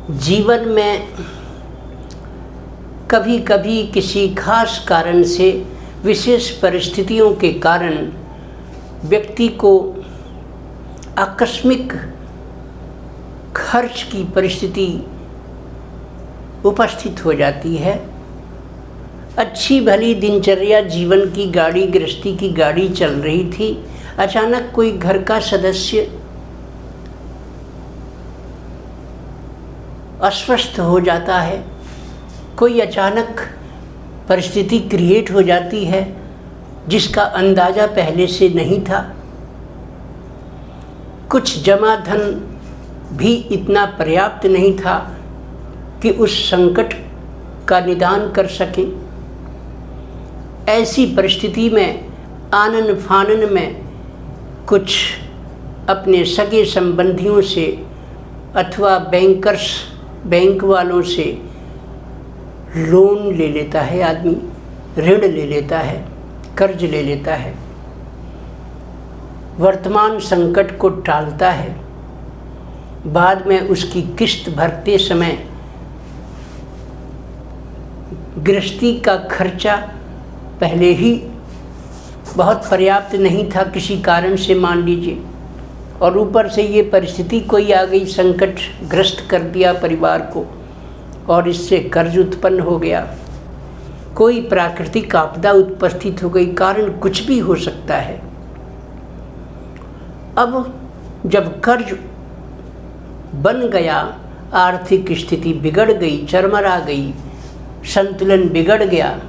जीवन में कभी कभी किसी खास कारण से, विशेष परिस्थितियों के कारण व्यक्ति को आकस्मिक खर्च की परिस्थिति उपस्थित हो जाती है। अच्छी भली दिनचर्या, जीवन की गाड़ी, गृहस्थी की गाड़ी चल रही थी। अचानक कोई घर का सदस्य अस्वस्थ हो जाता है, कोई अचानक परिस्थिति क्रिएट हो जाती है जिसका अंदाज़ा पहले से नहीं था। कुछ जमा धन भी इतना पर्याप्त नहीं था कि उस संकट का निदान कर सकें। ऐसी परिस्थिति में आनन फानन में कुछ अपने सगे संबंधियों से अथवा बैंक वालों से लोन ले लेता है आदमी, ऋण ले लेता है, कर्ज ले लेता है, वर्तमान संकट को टालता है। बाद में उसकी किस्त भरते समय गृहस्थी का खर्चा पहले ही बहुत पर्याप्त नहीं था किसी कारण से, मान लीजिए, और ऊपर से ये परिस्थिति कोई आ गई, संकट ग्रस्त कर दिया परिवार को और इससे कर्ज उत्पन्न हो गया। कोई प्राकृतिक आपदा उपस्थित हो गई, कारण कुछ भी हो सकता है। अब जब कर्ज बन गया, आर्थिक स्थिति बिगड़ गई, चरमरा गई, संतुलन बिगड़ गया,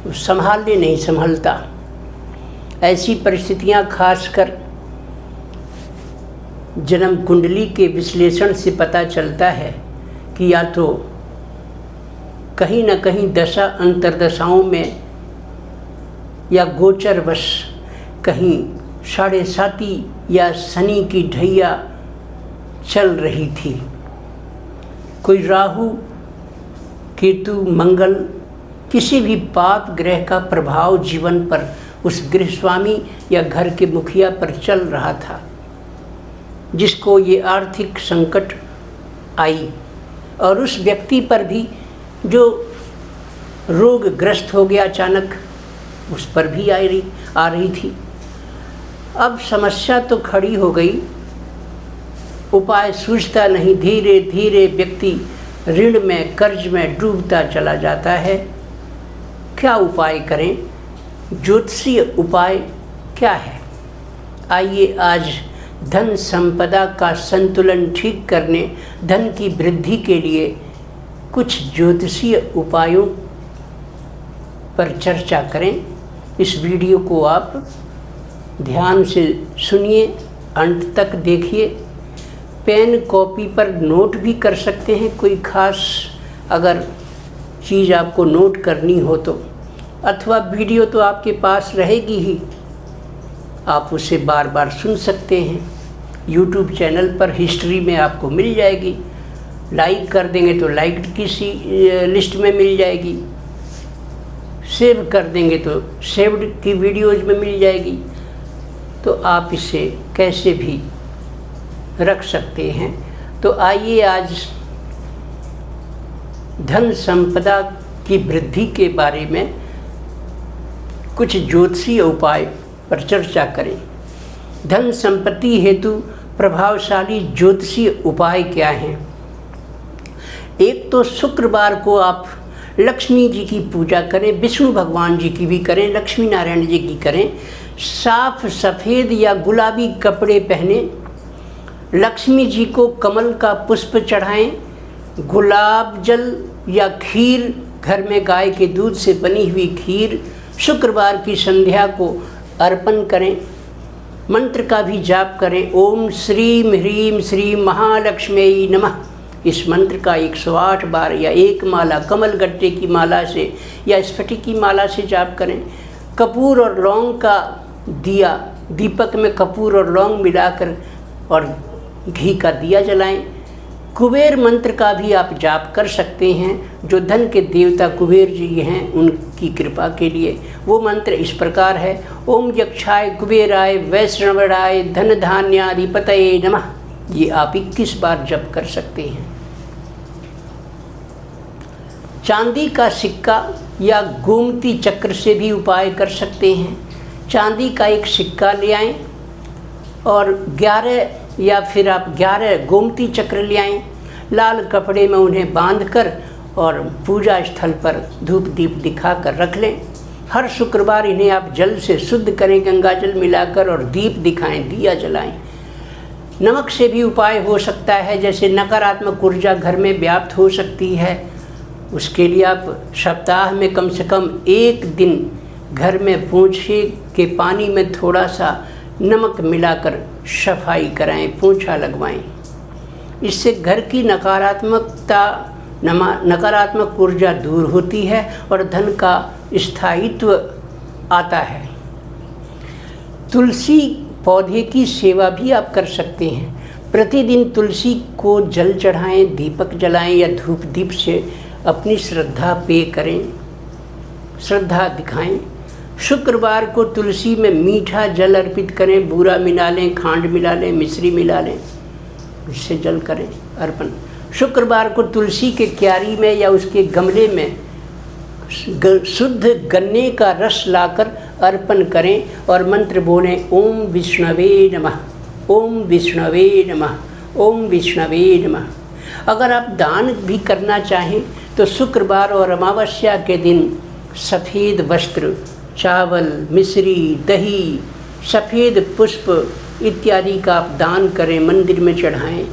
संभालने नहीं संभलता। ऐसी परिस्थितियां खासकर जन्म कुंडली के विश्लेषण से पता चलता है कि या तो कहीं न कहीं दशा अंतर्दशाओं में या गोचरवश कहीं साढ़े साती या शनि की ढैया चल रही थी। कोई राहु, केतु, मंगल, किसी भी पाप ग्रह का प्रभाव जीवन पर उस गृहस्वामी या घर के मुखिया पर चल रहा था, जिसको ये आर्थिक संकट आई। और उस व्यक्ति पर भी जो रोगग्रस्त हो गया अचानक, उस पर भी आ रही थी। अब समस्या तो खड़ी हो गई, उपाय सूझता नहीं। धीरे धीरे व्यक्ति ऋण में, कर्ज में डूबता चला जाता है। क्या उपाय करें? ज्योतिषीय उपाय क्या है? आइए आज धन संपदा का संतुलन ठीक करने, धन की वृद्धि के लिए कुछ ज्योतिषीय उपायों पर चर्चा करें। इस वीडियो को आप ध्यान से सुनिए, अंत तक देखिए। पेन कॉपी पर नोट भी कर सकते हैं, कोई खास अगर चीज़ आपको नोट करनी हो तो, अथवा वीडियो तो आपके पास रहेगी ही, आप उसे बार बार सुन सकते हैं। YouTube चैनल पर हिस्ट्री में आपको मिल जाएगी। लाइक कर देंगे तो लाइक की लिस्ट में मिल जाएगी, सेव कर देंगे तो सेव्ड की वीडियोज़ में मिल जाएगी। तो आप इसे कैसे भी रख सकते हैं। तो आइए आज धन संपदा की वृद्धि के बारे में कुछ ज्योतिषीय उपाय पर चर्चा करें। धन संपत्ति हेतु प्रभावशाली ज्योतिषीय उपाय क्या हैं? एक तो शुक्रवार को आप लक्ष्मी जी की पूजा करें, विष्णु भगवान जी की भी करें, लक्ष्मी नारायण जी की करें। साफ सफ़ेद या गुलाबी कपड़े पहने, लक्ष्मी जी को कमल का पुष्प चढ़ाएं, गुलाब जल या खीर, घर में गाय के दूध से बनी हुई खीर शुक्रवार की संध्या को अर्पण करें। मंत्र का भी जाप करें, ओम श्रीम ह्रीम श्रीम महालक्ष्मी नमः। इस मंत्र का 108 बार या एक माला कमल गट्टे की माला से या स्फटिक की माला से जाप करें। कपूर और लौंग का दिया, दीपक में कपूर और लौंग मिलाकर और घी का दिया जलाएं। कुबेर मंत्र का भी आप जाप कर सकते हैं, जो धन के देवता कुबेर जी हैं उनकी कृपा के लिए। वो मंत्र इस प्रकार है, ओम यक्षाय कुबेराय वैष्णवराय धन धान्याधिपतये नमः। ये आप 21 बार जप कर सकते हैं। चांदी का सिक्का या गोमती चक्र से भी उपाय कर सकते हैं। चांदी का एक सिक्का ले आएं और 11 या फिर आप 11 गोमती चक्र ले आएं, लाल कपड़े में उन्हें बांधकर और पूजा स्थल पर धूप दीप दिखाकर रख लें। हर शुक्रवार इन्हें आप जल से शुद्ध करें, गंगा जल मिलाकर, और दीप दिखाएं, दिया जलाएं। नमक से भी उपाय हो सकता है, जैसे नकारात्मक ऊर्जा घर में व्याप्त हो सकती है। उसके लिए आप सप्ताह में कम से कम एक दिन घर में पोंछे के पानी में थोड़ा सा नमक मिलाकर सफाई कराएं, पोंछा लगवाएं। इससे घर की नकारात्मक ऊर्जा दूर होती है और धन का स्थायित्व आता है। तुलसी पौधे की सेवा भी आप कर सकते हैं। प्रतिदिन तुलसी को जल चढ़ाएं, दीपक जलाएं या धूप दीप से अपनी श्रद्धा पे करें, श्रद्धा दिखाएं। शुक्रवार को तुलसी में मीठा जल अर्पित करें, बूरा मिला लें, खांड मिला लें, मिश्री मिला लें, उससे जल करें अर्पण। शुक्रवार को तुलसी के क्यारी में या उसके गमले में शुद्ध गन्ने का रस लाकर अर्पण करें और मंत्र बोलें, ओम विष्णवे नमः, ओम विष्णवे नमः, ओम विष्णवे नमः। अगर आप दान भी करना चाहें तो शुक्रवार और अमावस्या के दिन सफ़ेद वस्त्र, चावल, मिश्री, दही, सफ़ेद पुष्प इत्यादि का आप दान करें, मंदिर में चढ़ाएं।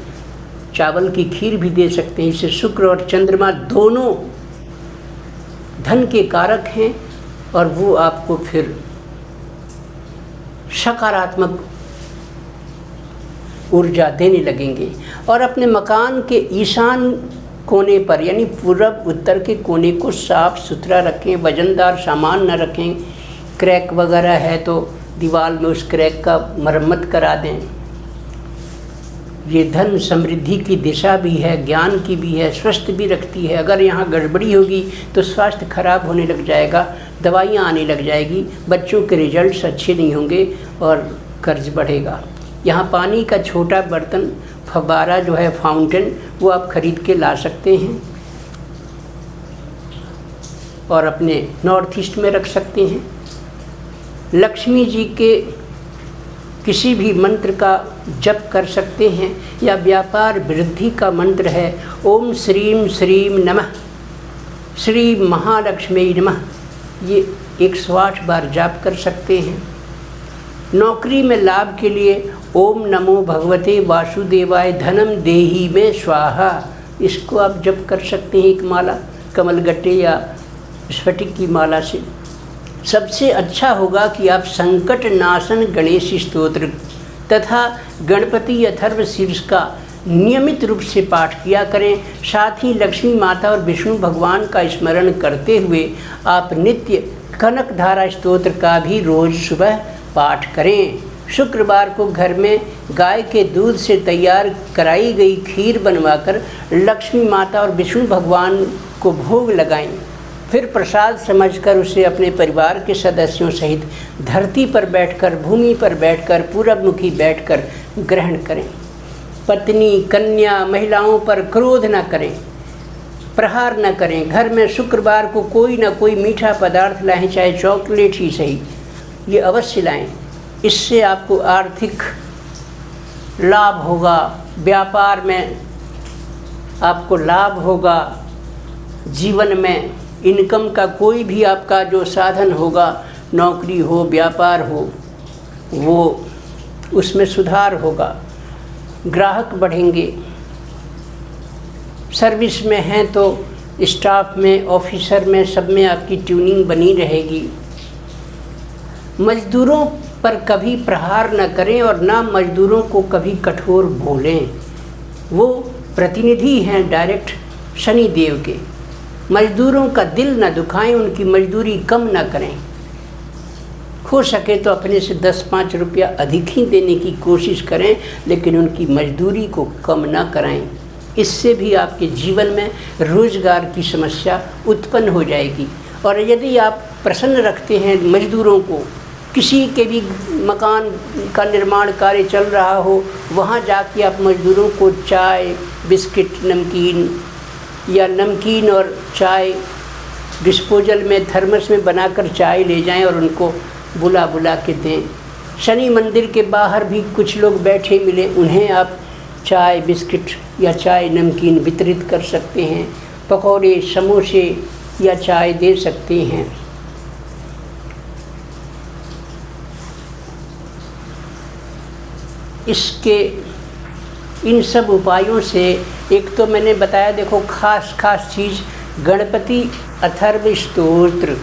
चावल की खीर भी दे सकते हैं। इससे शुक्र और चंद्रमा दोनों धन के कारक हैं और वो आपको फिर सकारात्मक ऊर्जा देने लगेंगे। और अपने मकान के ईशान कोने पर यानी पूरब उत्तर के कोने को साफ सुथरा रखें, वजनदार सामान न रखें। क्रैक वगैरह है तो दीवार में उस क्रैक का मरम्मत करा दें। ये धन समृद्धि की दिशा भी है, ज्ञान की भी है, स्वस्थ भी रखती है। अगर यहाँ गड़बड़ी होगी तो स्वास्थ्य खराब होने लग जाएगा, दवाइयाँ आने लग जाएगी, बच्चों के रिजल्ट्स अच्छे नहीं होंगे और कर्ज बढ़ेगा। यहाँ पानी का छोटा बर्तन, फव्वारा जो है फाउंटेन, वो आप खरीद के ला सकते हैं और अपने नॉर्थ ईस्ट में रख सकते हैं। लक्ष्मी जी के किसी भी मंत्र का जप कर सकते हैं या व्यापार वृद्धि का मंत्र है, ओम श्रीम श्रीम नमः, श्री महालक्ष्मी नमः, ये 108 बार जाप कर सकते हैं। नौकरी में लाभ के लिए ओम नमो भगवते वासुदेवाय धनम देहि में स्वाहा, इसको आप जप कर सकते हैं एक माला, कमलगट्टे या स्फटिक की माला से। सबसे अच्छा होगा कि आप संकट नाशन गणेश स्तोत्र तथा गणपति अथर्वशीर्ष का नियमित रूप से पाठ किया करें। साथ ही लक्ष्मी माता और विष्णु भगवान का स्मरण करते हुए आप नित्य कनकधारा स्तोत्र का भी रोज़ सुबह पाठ करें। शुक्रवार को घर में गाय के दूध से तैयार कराई गई खीर बनवाकर लक्ष्मी माता और विष्णु भगवान को भोग लगाएं। फिर प्रसाद समझकर उसे अपने परिवार के सदस्यों सहित धरती पर बैठकर, भूमि पर बैठकर, पूरबमुखी बैठकर ग्रहण करें। पत्नी, कन्या, महिलाओं पर क्रोध न करें, प्रहार न करें। घर में शुक्रवार को कोई ना कोई मीठा पदार्थ लाएं, चाहे चॉकलेट ही सही, ये अवश्य लाएं। इससे आपको आर्थिक लाभ होगा, व्यापार में आपको लाभ होगा, जीवन में इनकम का कोई भी आपका जो साधन होगा, नौकरी हो, व्यापार हो, वो उसमें सुधार होगा, ग्राहक बढ़ेंगे। सर्विस में हैं तो स्टाफ में, ऑफिसर में, सब में आपकी ट्यूनिंग बनी रहेगी। मजदूरों पर कभी प्रहार न करें और ना मजदूरों को कभी कठोर बोलें। वो प्रतिनिधि हैं डायरेक्ट शनि देव के। मजदूरों का दिल न दुखाएं, उनकी मजदूरी कम न करें। हो सके तो अपने से 10-5 रुपया अधिक ही देने की कोशिश करें, लेकिन उनकी मजदूरी को कम न कराएं। इससे भी आपके जीवन में रोज़गार की समस्या उत्पन्न हो जाएगी। और यदि आप प्रसन्न रखते हैं मजदूरों को, किसी के भी मकान का निर्माण कार्य चल रहा हो, वहाँ जाके आप मजदूरों को चाय, बिस्किट, नमकीन या नमकीन और चाय डिस्पोजल में थर्मस में बनाकर चाय ले जाएं और उनको बुला बुला के दें। शनि मंदिर के बाहर भी कुछ लोग बैठे मिले, उन्हें आप चाय बिस्किट या चाय नमकीन वितरित कर सकते हैं, पकौड़े समोसे या चाय दे सकते हैं। इसके इन सब उपायों से एक तो मैंने बताया, देखो खास चीज़ गणपति अथर्व स्तोत्र,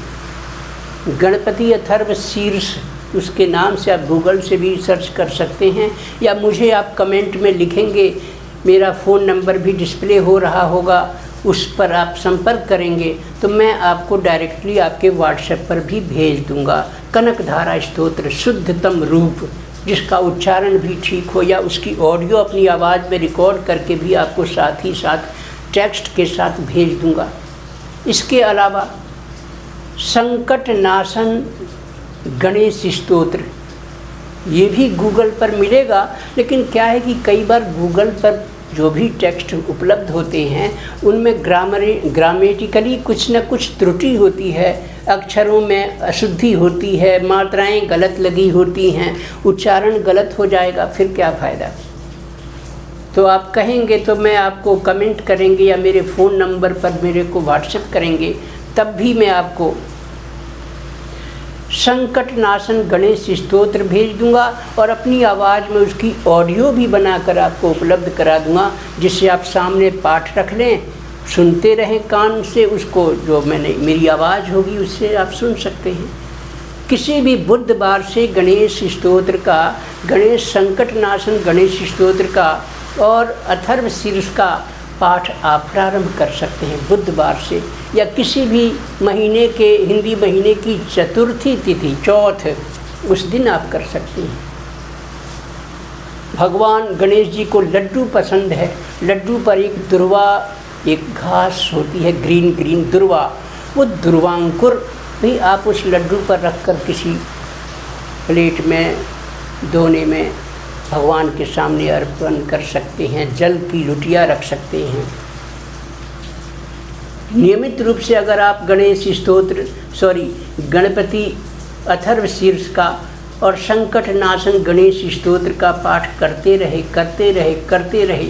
गणपति अथर्व शीर्ष, उसके नाम से आप गूगल से भी सर्च कर सकते हैं या मुझे आप कमेंट में लिखेंगे, मेरा फ़ोन नंबर भी डिस्प्ले हो रहा होगा, उस पर आप संपर्क करेंगे तो मैं आपको डायरेक्टली आपके व्हाट्सएप पर भी भेज दूंगा। कनकधारा स्तोत्र शुद्धतम रूप, जिसका उच्चारण भी ठीक हो, या उसकी ऑडियो अपनी आवाज़ में रिकॉर्ड करके भी आपको साथ ही साथ टेक्स्ट के साथ भेज दूंगा। इसके अलावा संकट नाशन गणेश स्तोत्र, ये भी गूगल पर मिलेगा, लेकिन क्या है कि कई बार गूगल पर जो भी टेक्स्ट उपलब्ध होते हैं उनमें ग्रामेटिकली कुछ न कुछ त्रुटि होती है, अक्षरों में अशुद्धि होती है, मात्राएं गलत लगी होती हैं, उच्चारण गलत हो जाएगा, फिर क्या फ़ायदा। तो आप कहेंगे तो मैं आपको कमेंट करेंगे या मेरे फ़ोन नंबर पर मेरे को व्हाट्सएप करेंगे, तब भी मैं आपको संकट नाशन गणेश स्तोत्र भेज दूंगा और अपनी आवाज़ में उसकी ऑडियो भी बनाकर आपको उपलब्ध करा दूंगा, जिससे आप सामने पाठ रख लें, सुनते रहें कान से उसको, जो मेरी आवाज़ होगी उससे आप सुन सकते हैं। किसी भी बुधवार से गणेश स्तोत्र का, गणेश संकट नाशन गणेश स्तोत्र का और अथर्व शीर्ष का पाठ आप प्रारंभ कर सकते हैं बुधवार से, या किसी भी महीने के, हिंदी महीने की चतुर्थी तिथि चौथ, उस दिन आप कर सकते हैं। भगवान गणेश जी को लड्डू पसंद है, लड्डू पर एक दुर्वा, एक घास होती है ग्रीन दुर्वा, वो दुर्वांकुर भी आप उस लड्डू पर रखकर किसी प्लेट में दोने में भगवान के सामने अर्पण कर सकते हैं, जल की लुटिया रख सकते हैं। नियमित रूप से अगर आप गणपति अथर्व शीर्ष का और संकट नाशन गणेश स्तोत्र का पाठ करते रहे।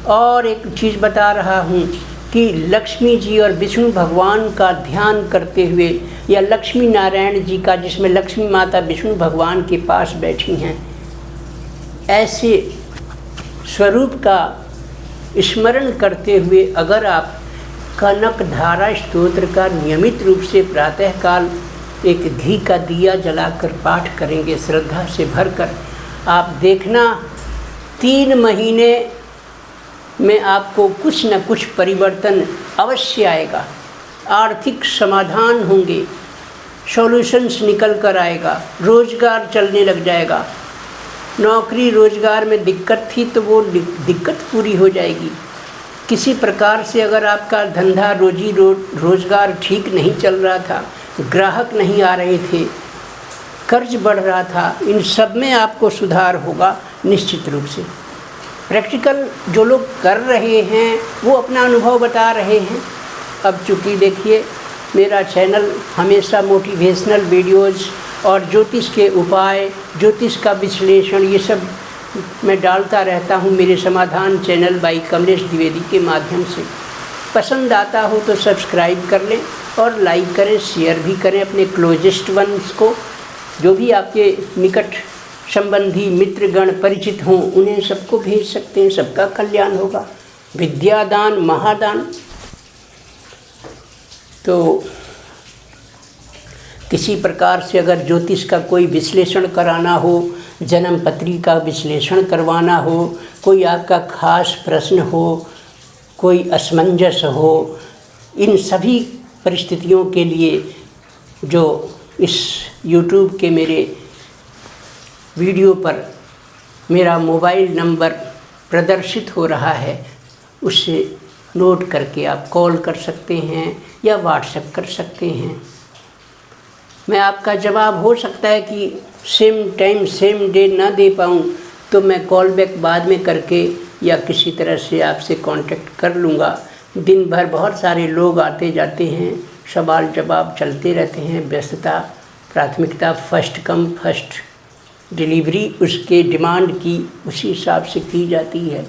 और एक चीज़ बता रहा हूँ कि लक्ष्मी जी और विष्णु भगवान का ध्यान करते हुए, या लक्ष्मी नारायण जी का, जिसमें लक्ष्मी माता विष्णु भगवान के पास बैठी हैं, ऐसे स्वरूप का स्मरण करते हुए अगर आप कनकधारा स्तोत्र का नियमित रूप से प्रातःकाल एक घी का दिया जलाकर पाठ करेंगे श्रद्धा से भरकर, आप देखना 3 महीने में आपको कुछ न कुछ परिवर्तन अवश्य आएगा। आर्थिक समाधान होंगे, सॉल्यूशंस निकल कर आएगा, रोजगार चलने लग जाएगा। नौकरी रोजगार में दिक्कत थी तो वो दिक्कत पूरी हो जाएगी। किसी प्रकार से अगर आपका धंधा रोजगार ठीक नहीं चल रहा था, ग्राहक नहीं आ रहे थे, कर्ज बढ़ रहा था, इन सब में आपको सुधार होगा निश्चित रूप से। प्रैक्टिकल जो लोग कर रहे हैं वो अपना अनुभव बता रहे हैं। अब चूँकि देखिए मेरा चैनल हमेशा मोटिवेशनल वीडियोज़ और ज्योतिष के उपाय, ज्योतिष का विश्लेषण, ये सब मैं डालता रहता हूँ मेरे समाधान चैनल बाई कमलेश द्विवेदी के माध्यम से। पसंद आता हो तो सब्सक्राइब कर लें और लाइक करें, शेयर भी करें अपने क्लोजेस्ट वंस को, जो भी आपके निकट संबंधी मित्रगण परिचित हों उन्हें सबको भेज सकते हैं, सबका कल्याण होगा। विद्यादान महादान। तो किसी प्रकार से अगर ज्योतिष का कोई विश्लेषण कराना हो, जन्म पत्री का विश्लेषण करवाना हो, कोई आपका खास प्रश्न हो, कोई असमंजस हो, इन सभी परिस्थितियों के लिए जो इस YouTube के मेरे वीडियो पर मेरा मोबाइल नंबर प्रदर्शित हो रहा है, उससे नोट करके आप कॉल कर सकते हैं या व्हाट्सएप कर सकते हैं। मैं आपका जवाब हो सकता है कि सेम टाइम सेम डे ना दे पाऊँ, तो मैं कॉल बैक बाद में करके या किसी तरह से आपसे कांटेक्ट कर लूँगा। दिन भर बहुत सारे लोग आते जाते हैं, सवाल जवाब चलते रहते हैं, व्यस्तता, प्राथमिकता फर्स्ट कम फर्स्ट डिलीवरी उसके डिमांड की उसी हिसाब से की जाती है।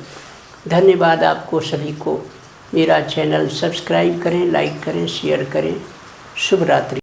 धन्यवाद आपको सभी को। मेरा चैनल सब्सक्राइब करें, लाइक करें, शेयर करें। शुभ रात्रि।